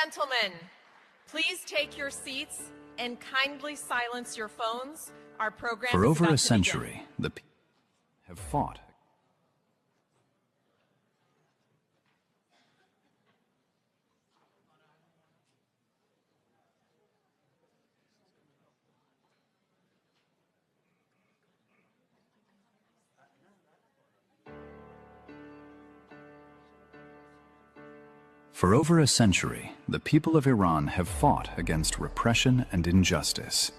gentlemen, please take your seats and kindly silence your phones. Our program For is over about a to century, the people have fought. For over a century, the people of Iran have fought against repression and injustice.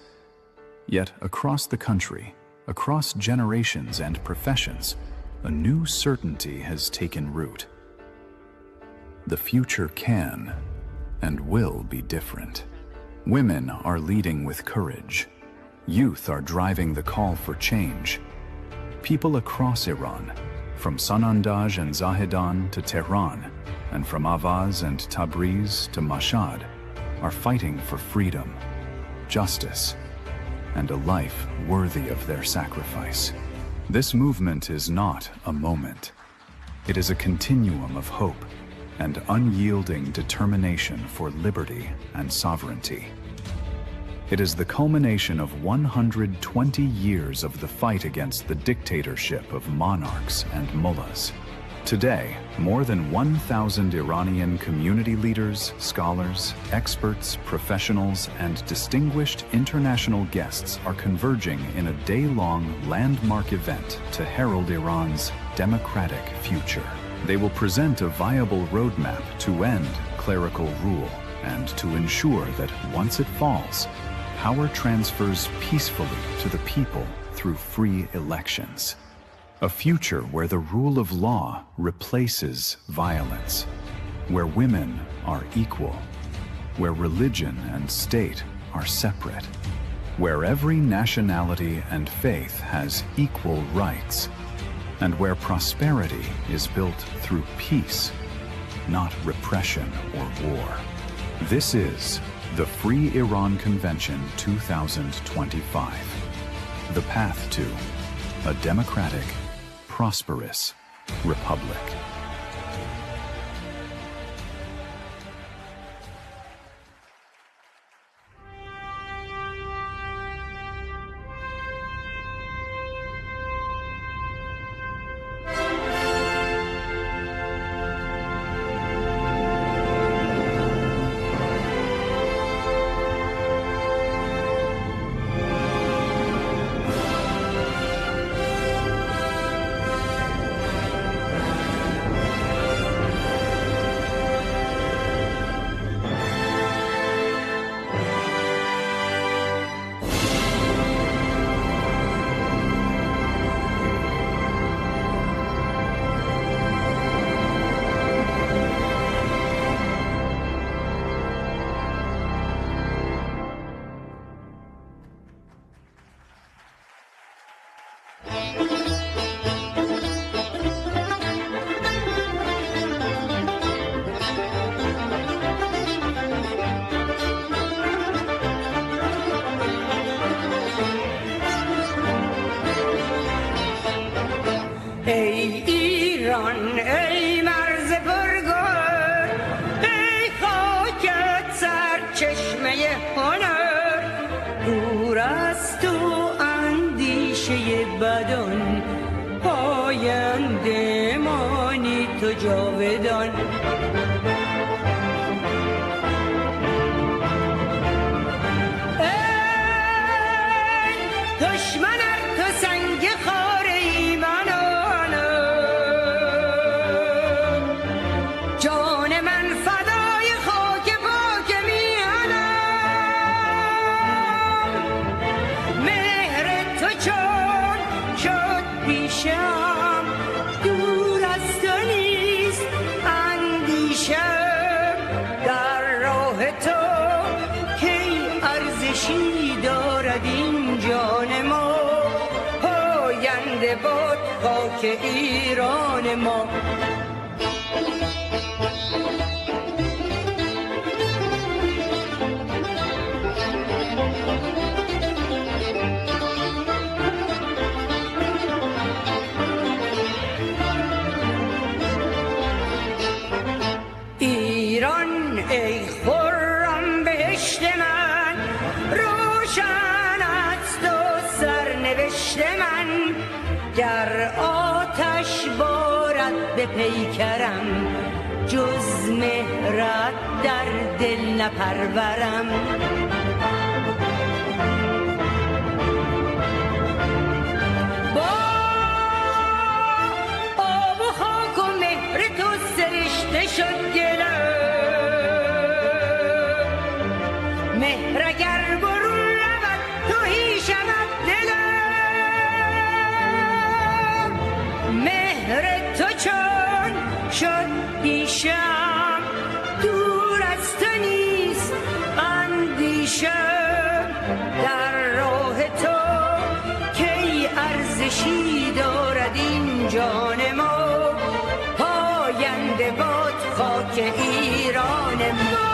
Yet across the country, across generations and professions, a new certainty has taken root. The future can and will be different. Women are leading with courage. Youth are driving the call for change. People across Iran, from Sanandaj and Zahedan to Tehran, and from Avaz and Tabriz to Mashhad, are fighting for freedom, justice, and a life worthy of their sacrifice. This movement is not a moment. It is a continuum of hope and unyielding determination for liberty and sovereignty. It is the culmination of 120 years of the fight against the dictatorship of monarchs and mullahs. Today, more than 1,000 Iranian community leaders, scholars, experts, professionals, and distinguished international guests are converging in a day-long landmark event to herald Iran's democratic future. They will present a viable roadmap to end clerical rule and to ensure that once it falls, power transfers peacefully to the people through free elections. A future where the rule of law replaces violence, where women are equal, where religion and state are separate, where every nationality and faith has equal rights, and where prosperity is built through peace, not repression or war. This is the Free Iran Convention 2025, the path to a democratic, prosperous republic. ای ایران ای مرز پرگوهر ای خاکت سرچشمه هنر دور از تو اندیشه بدان پاینده مانی تو جاودان ای دشمن ار تو سنگ خار ایمانم جان من فدای خاک پاک میهنم مهر تو چون شد پیشم دور از تو نیست اندیشم در راه تو کی ارزشی دارد این جان ما پاینده باد خاک ایران ما ایران ای خود روشن است و سرنوشت من گر آتش بارد به پیکرم جز مهرت در دل نپرورم با آب و خاک و مهر تو سرشته شد گلم مهر اگر برون رود تهی شود دلم مهر تو چون شد دیشم دور از تو نیست اندیشم در راه تو کی ارزشی دارد این جان ما پاینده باد خاک ایران ما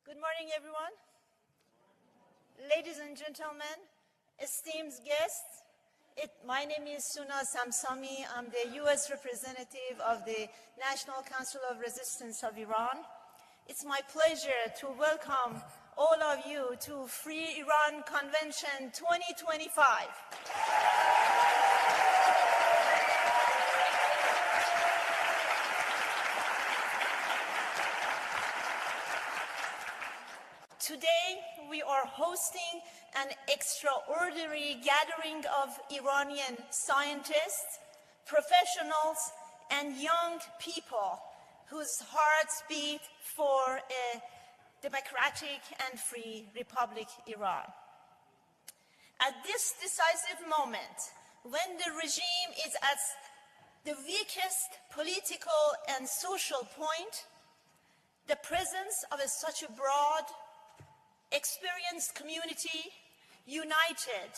Good morning, everyone. Ladies and gentlemen, esteemed guests, my name is Suna Samsami. I'm the U.S. representative of the National Council of Resistance of Iran. It's my pleasure to welcome all of you to Free Iran Convention 2025. Today, we are hosting an extraordinary gathering of Iranian scientists, professionals, and young people whose hearts beat for a democratic and free Republic Iran. At this decisive moment, when the regime is at the weakest political and social point, the presence of such a broad, experienced community united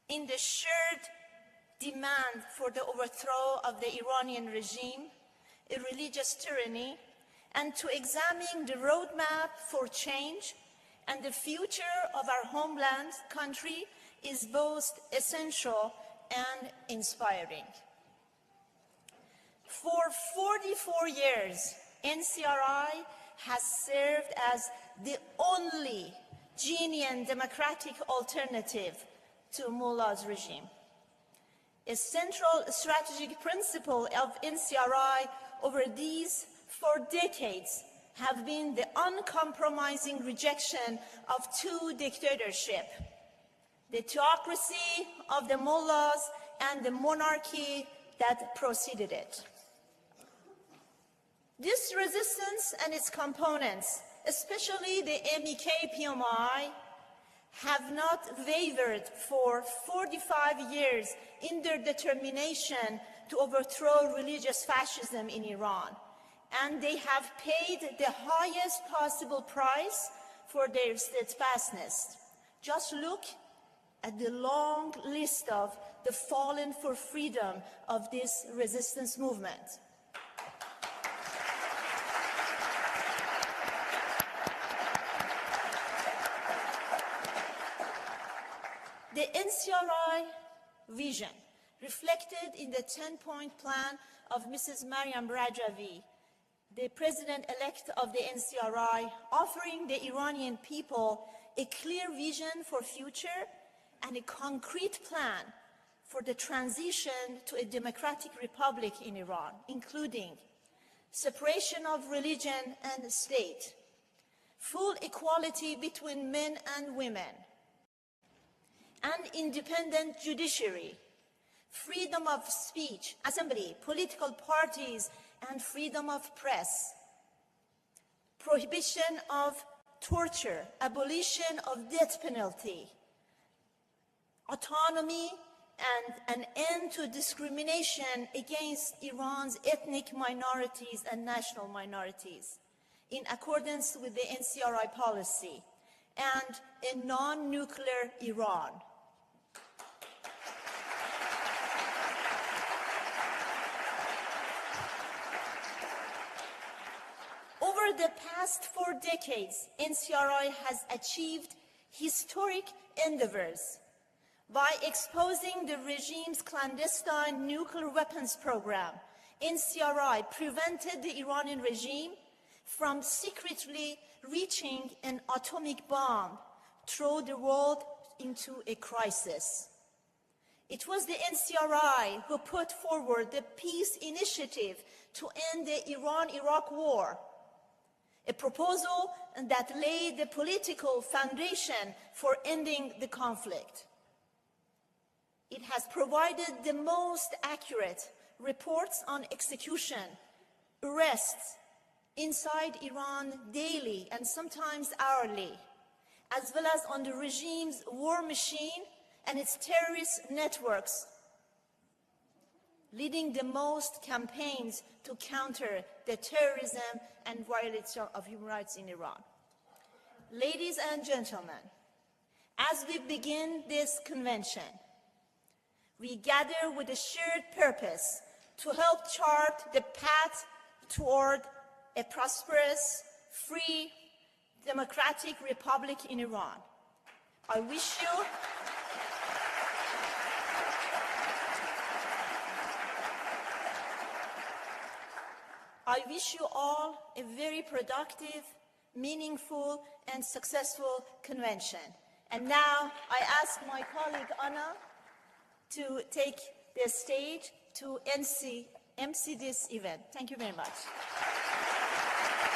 in the shared demand for the overthrow of the Iranian regime, a religious tyranny, and to examine the roadmap for change and the future of our homeland country is both essential and inspiring. For 44 years, NCRI has served as the only genuine democratic alternative to Mullah's regime. A central strategic principle of NCRI over these 4 decades have been the uncompromising rejection of 2 dictatorships, the theocracy of the mullahs and the monarchy that preceded it. This resistance and its components, especially the MEK-PMI, have not wavered for 45 years in their determination to overthrow religious fascism in Iran. And they have paid the highest possible price for their steadfastness. Just look at the long list of the fallen for freedom of this resistance movement. The NCRI vision, reflected in the 10-point plan of Mrs. Maryam Rajavi, the president-elect of the NCRI, offering the Iranian people a clear vision for future and a concrete plan for the transition to a democratic republic in Iran, including separation of religion and state, full equality between men and women, and independent judiciary, freedom of speech, assembly, political parties, and freedom of press, prohibition of torture, abolition of death penalty, autonomy, and an end to discrimination against Iran's ethnic minorities and national minorities. in accordance with the NCRI policy, and a non-nuclear Iran. Over the past 4 decades, NCRI has achieved historic endeavors by exposing the regime's clandestine nuclear weapons program. NCRI prevented the Iranian regime from secretly reaching an atomic bomb, throw the world into a crisis. It was the NCRI who put forward the peace initiative to end the Iran-Iraq war, a proposal that laid the political foundation for ending the conflict. It has provided the most accurate reports on execution, arrests inside Iran daily and sometimes hourly, as well as on the regime's war machine and its terrorist networks, leading the most campaigns to counter the terrorism and violation of human rights in Iran. Ladies and gentlemen, as we begin this convention, we gather with a shared purpose to help chart the path toward a prosperous, free, democratic republic in Iran. I wish you all a very productive, meaningful, and successful convention. And now I ask my colleague Anna to take the stage to MC this event. Thank you very much.